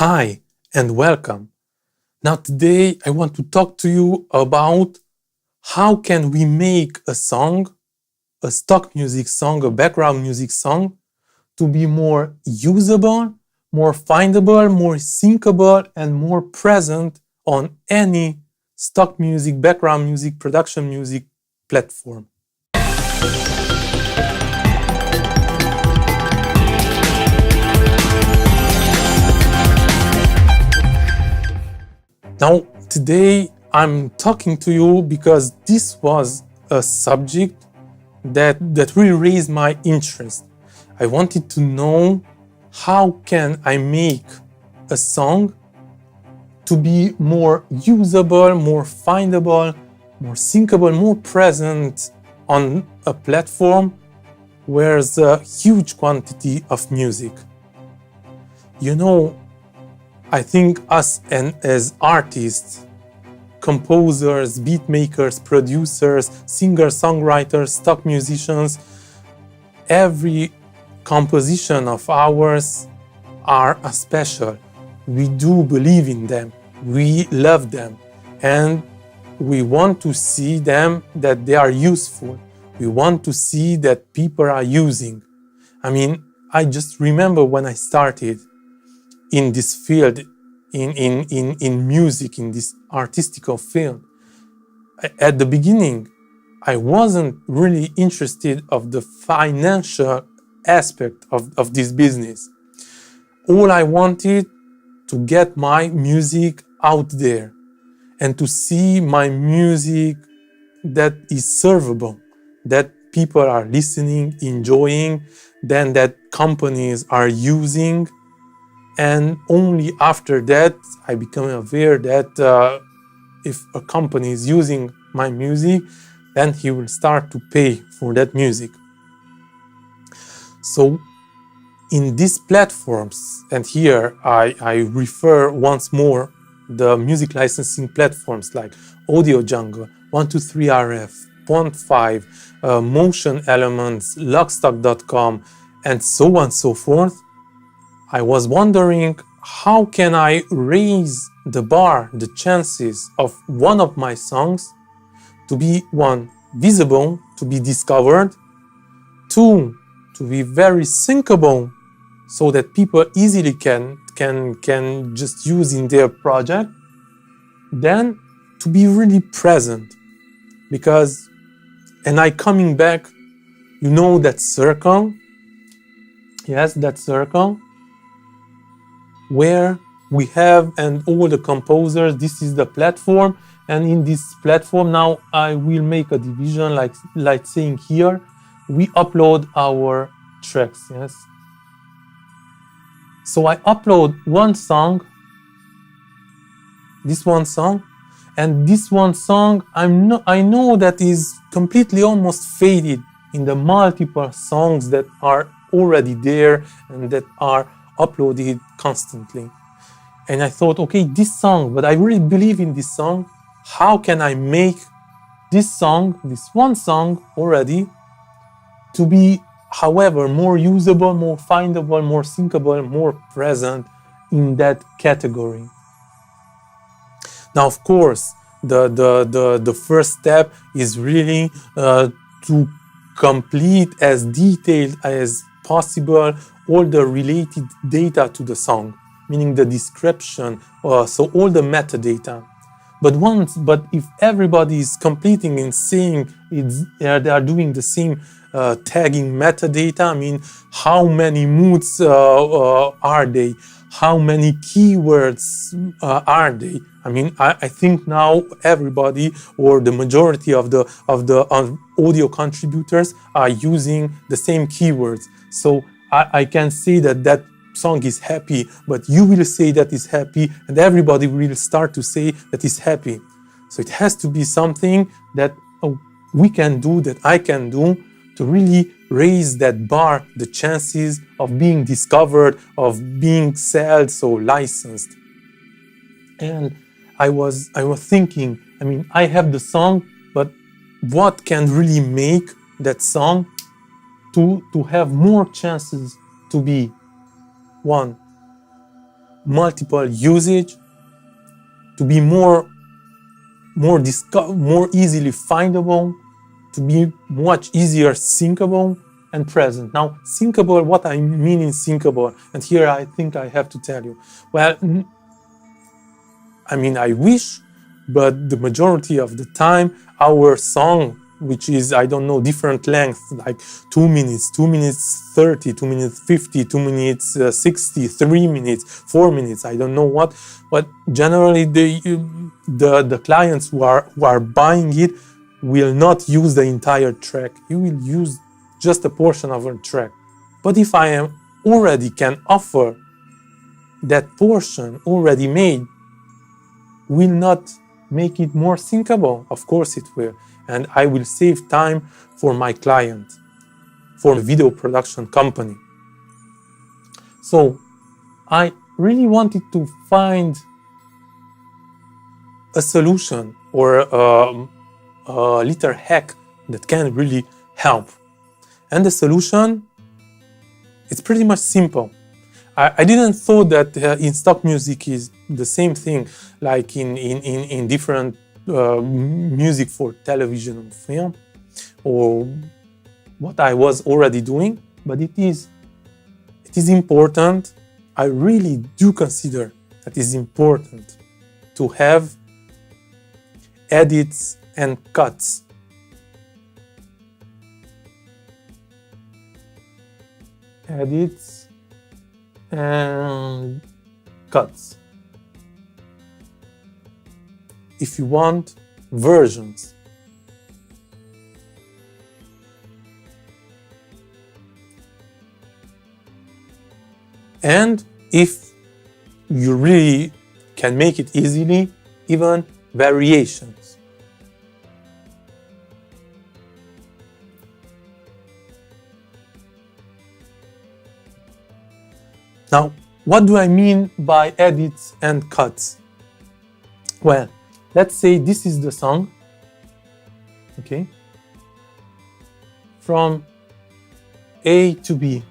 Hi and welcome. Now today I want to talk to you about how can we make a song, a stock music song, a background music song to be more usable, more findable, more syncable and more present on any stock music, background music, production music platform. Now, today I'm talking to you because this was a subject that really raised my interest. I wanted to know how can I make a song to be more usable, more findable, more syncable, more present on a platform where there's a huge quantity of music. You know, I think us and as artists, composers, beat makers, producers, singers, songwriters, stock musicians, every composition of ours are special. We do believe in them, we love them, and we want to see them that they are useful. We want to see that people are using. I just remember when I started in this field, in music, in this artistical field. At the beginning, I wasn't really interested of the financial aspect of this business. All I wanted to get my music out there and to see my music that is servable, that people are listening, enjoying, then that companies are using. And only after that, I became aware that if a company is using my music, then he will start to pay for that music. So in these platforms, and here I refer once more the music licensing platforms like Audio Jungle, 123RF, Pond5, Motion Elements, Lockstock.com, and so on and so forth. I was wondering, how can I raise the bar, the chances of one of my songs to be, one, visible, to be discovered, two, to be very syncable so that people easily can just use in their project, then to be really present. Because, and I coming back, you know that circle, yes, that circle, where we have, and all the composers, this is the platform, and in this platform now I will make a division like saying here, we upload our tracks, yes. So I upload one song, this one song, and this one song I know that is completely almost faded in the multiple songs that are already there and that are uploaded constantly. And I thought, okay, this song, but I really believe in this song. How can I make this song, this one song already, to be, however, more usable, more findable, more syncable, more present in that category? Now, of course, the first step is really to complete as detailed as possible all the related data to the song, meaning the description, so all the metadata. But if everybody is completing and saying they are doing the same tagging metadata, how many moods are they? How many keywords are they? I think now everybody, or the majority of the audio contributors, are using the same keywords. So I can say that song is happy, but you will say that is happy, and everybody will start to say that is happy. So it has to be something that we can do, that I can do, to really raise that bar, the chances of being discovered, of being sold, so licensed. And I was thinking, I have the song, but what can really make that song to have more chances to be, one, multiple usage, to be more easily findable, to be much easier syncable and present. Now, syncable, what I mean in syncable, and here I think I have to tell you, well, I mean, I wish, but the majority of the time, our song, which is, I don't know, different lengths, like 2 minutes, 2 minutes 30, 2 minutes 50, 2 minutes 60, 3 minutes, 4 minutes, I don't know what, but generally the clients who are buying it will not use the entire track. You will use just a portion of a track. But if I am already can offer that portion already made, will not make it more syncable? Of course it will. And I will save time for my client, for the video production company. So I really wanted to find a solution or a little hack that can really help. And the solution, it's pretty much simple. I didn't thought that in stock music is the same thing like in different music for television and film, or what I was already doing, but it is important. I really do consider that it is important to have edits and cuts. Edits and cuts. If you want versions. And if you really can make it easily, even variations. Now, what do I mean by edits and cuts? Well, let's say this is the song, okay, from A to B.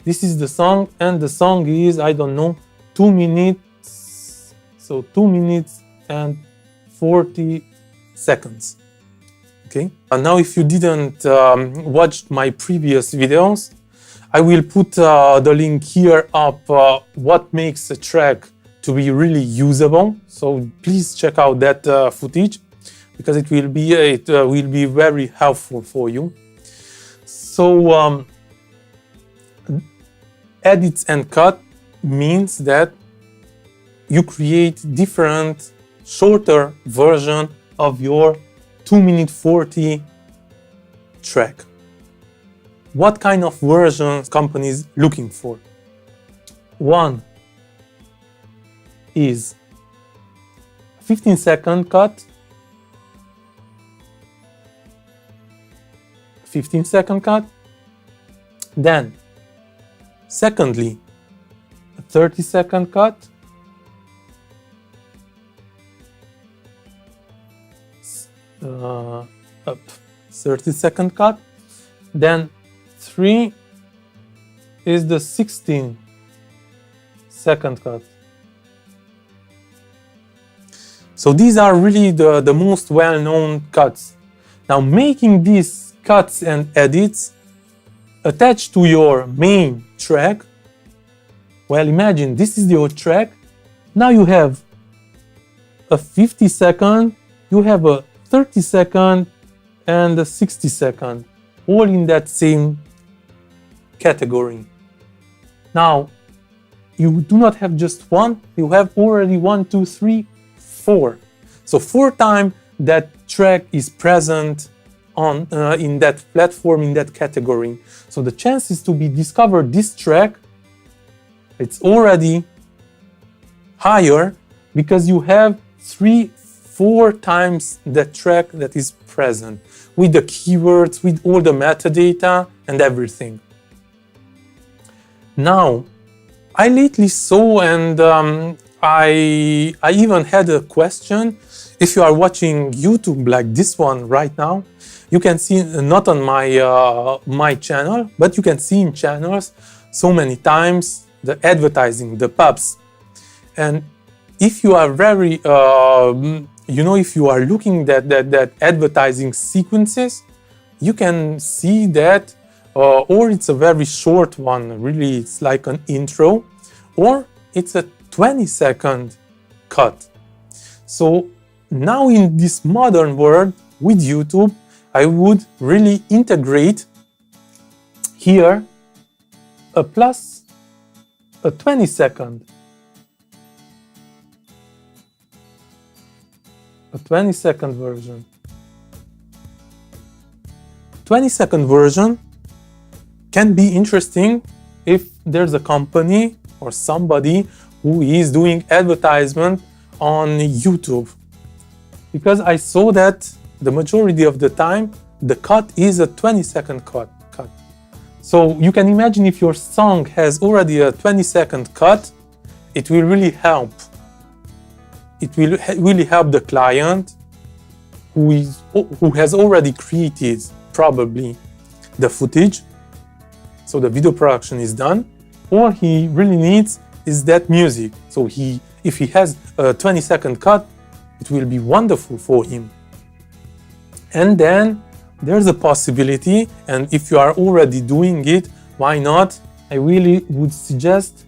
This is the song, and the song is, I don't know, 2 minutes, so 2 minutes and 40 seconds, okay? And now if you didn't watch my previous videos, I will put the link here up, what makes a track to be really usable. So please check out that footage, because it will be very helpful for you. So edits and cut means that you create different shorter version of your 2 minute 40 track. What kind of versions companies looking for? One is 15-second cut, 15-second cut, then secondly a 30-second cut, up 30-second cut, then 3 is the 16-second cut. So these are really the most well-known cuts. Now, making these cuts and edits attached to your main track, well, imagine this is your track. Now you have a 50-second, you have a 30-second, and a 60-second, all in that same category. Now, you do not have just one, you have already 1, 2, 3, 4. So 4 times that track is present on in that platform, in that category. So the chances to be discovered this track, it's already higher, because you have 3, 4 times that track that is present, with the keywords, with all the metadata and everything. Now, I lately saw, and I even had a question. If you are watching YouTube like this one right now, you can see, not on my channel, but you can see in channels so many times the advertising, the pubs. And if you are very, if you are looking at that advertising sequences, you can see that, or it's a very short one, really it's like an intro, or it's a 20-second cut. So now in this modern world with YouTube, I would really integrate here a 20-second. A 20-second version. 20-second version can be interesting if there's a company or somebody who is doing advertisement on YouTube. Because I saw that the majority of the time, the cut is a 20-second cut. So you can imagine if your song has already a 20-second cut, it will really help. It will really help the client who has already created probably the footage, so the video production is done. All he really needs is that music. So if he has a 20-second cut, it will be wonderful for him. And then there's a possibility, and if you are already doing it, why not? I really would suggest,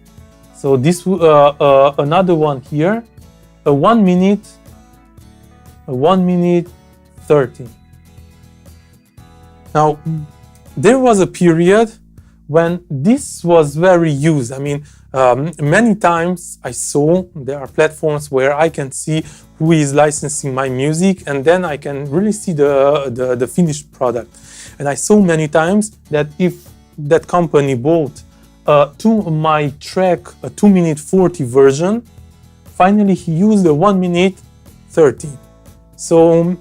so this another one here, a 1 minute 30. Now, there was a period when this was very used. I mean, many times I saw there are platforms where I can see who is licensing my music, and then I can really see the finished product. And I saw many times that if that company bought to my track a 2 minute 40 version, finally he used a 1 minute 30. So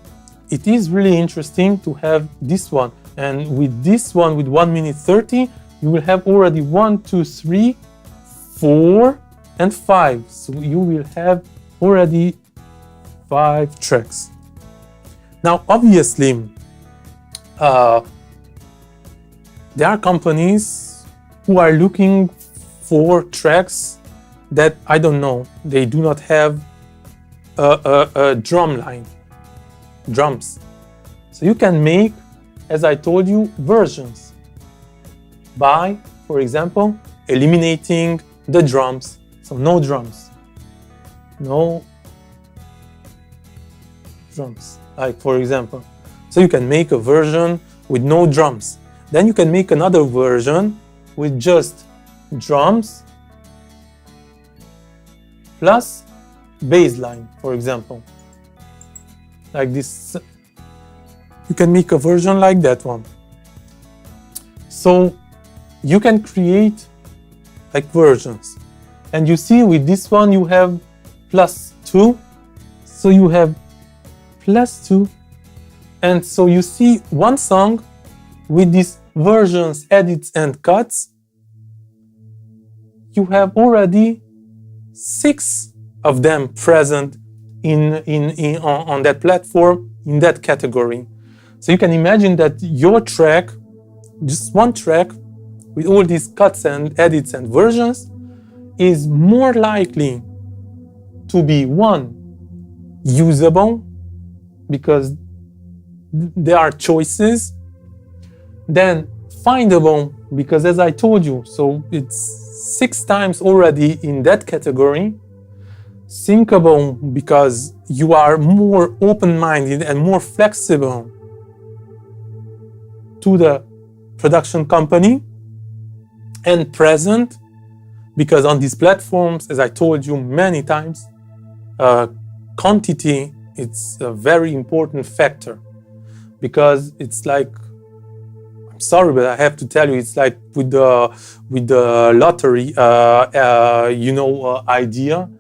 it is really interesting to have this one. And with this one, with 1 minute 30, you will have already 1, 2, 3, 4, and 5. So you will have already 5 tracks. Now, obviously, there are companies who are looking for tracks that, I don't know, they do not have a drum line, drums. So you can make, as I told you, versions by, for example, eliminating the drums. So no drums. No drums, like for example. So you can make a version with no drums. Then you can make another version with just drums plus bass line, for example. Like this. You can make a version like that one. So you can create like versions. And you see with this one you have +2. So you have +2. And so you see one song with these versions, edits and cuts. You have already 6 of them present on that platform, in that category. So you can imagine that your track, just one track with all these cuts and edits and versions, is more likely to be, one, usable, because there are choices, then findable, because as I told you, so it's 6 times already in that category, syncable, because you are more open-minded and more flexible to the production company, and present, because on these platforms, as I told you many times, quantity is a very important factor, because it's like, I'm sorry, but I have to tell you, it's like with the lottery, idea.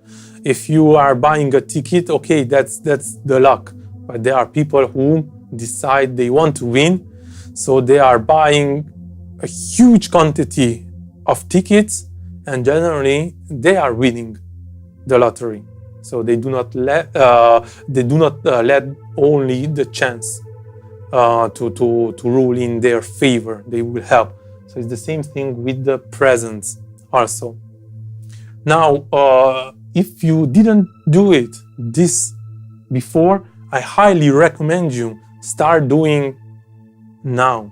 If you are buying a ticket, okay, that's the luck. But there are people who decide they want to win, so they are buying a huge quantity of tickets, and generally they are winning the lottery. So they do not let only the chance to rule in their favor. They will help. So it's the same thing with the presence also. Now, if you didn't do it this before, I highly recommend you start doing now.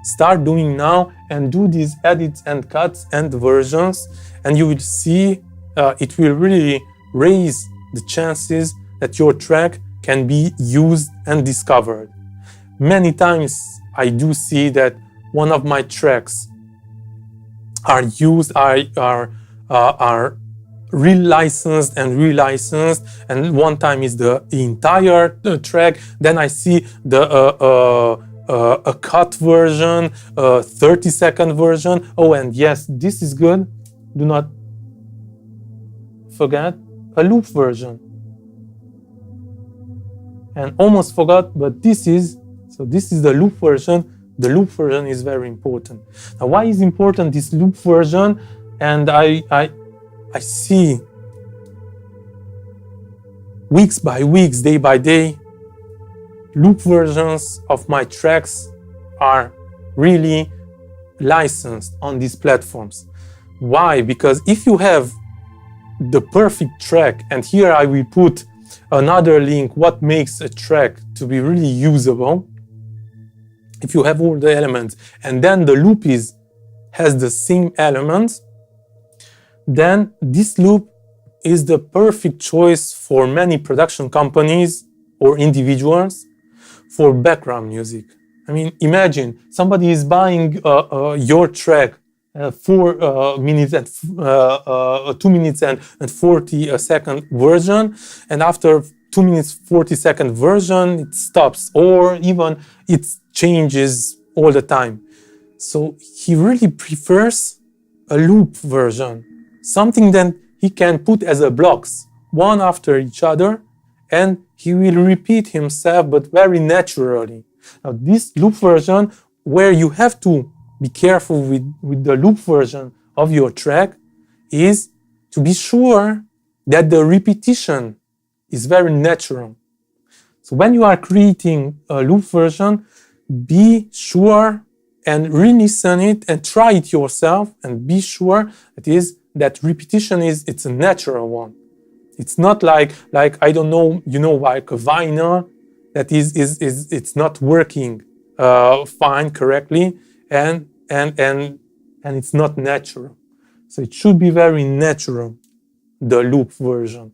Start doing now and do these edits and cuts and versions, and you will see it will really raise the chances that your track can be used and discovered. Many times I do see that one of my tracks are used, are relicensed and relicensed, and one time is the entire track, then I see the a cut version, a 30-second version. Oh, and yes, this is good. Do not forget a loop version. And almost forgot, but this is the loop version. The loop version is very important. Now, why is important this loop version? And I see weeks by weeks, day by day, loop versions of my tracks are really licensed on these platforms. Why? Because if you have the perfect track, and here I will put another link, what makes a track to be really usable. If you have all the elements and then the loop has the same elements, then this loop is the perfect choice for many production companies or individuals for background music. I mean, imagine somebody is buying your track 4 minutes and 2 minutes and 40 second version, and after 2 minutes 40-second version it stops, or even it changes all the time. So he really prefers a loop version, something that he can put as a blocks, one after each other, and he will repeat himself, but very naturally. Now, this loop version, where you have to be careful with the loop version of your track, is to be sure that the repetition is very natural. So when you are creating a loop version, be sure and re-listen it and try it yourself, and be sure that repetition it's a natural one. It's not like I don't know, like a vinyl that it's not working fine correctly, and it's not natural. So it should be very natural, the loop version.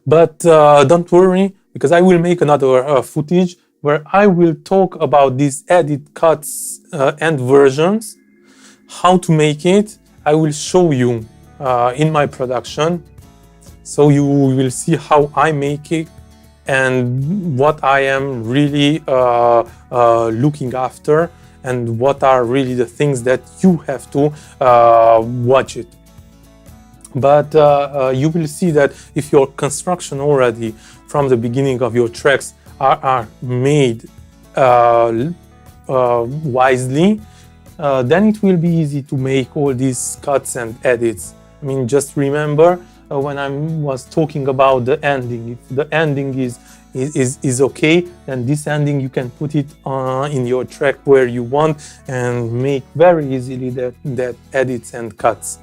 But don't worry, because I will make another footage where I will talk about these edit cuts and versions, how to make it. I will show you in my production, so you will see how I make it and what I am really looking after, and what are really the things that you have to watch it. But you will see that if your construction already from the beginning of your tracks are made wisely, then it will be easy to make all these cuts and edits. I mean, just remember when I was talking about the ending. If the ending is okay, then this ending you can put it in your track where you want and make very easily that edits and cuts.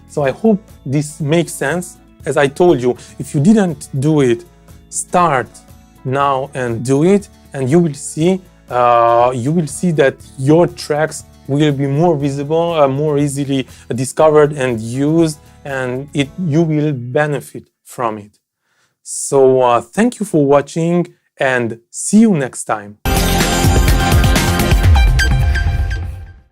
So I hope this makes sense. As I told you, if you didn't do it, start now and do it, and you will see that your tracks will be more visible, more easily discovered and used, and you will benefit from it. So thank you for watching, and see you next time.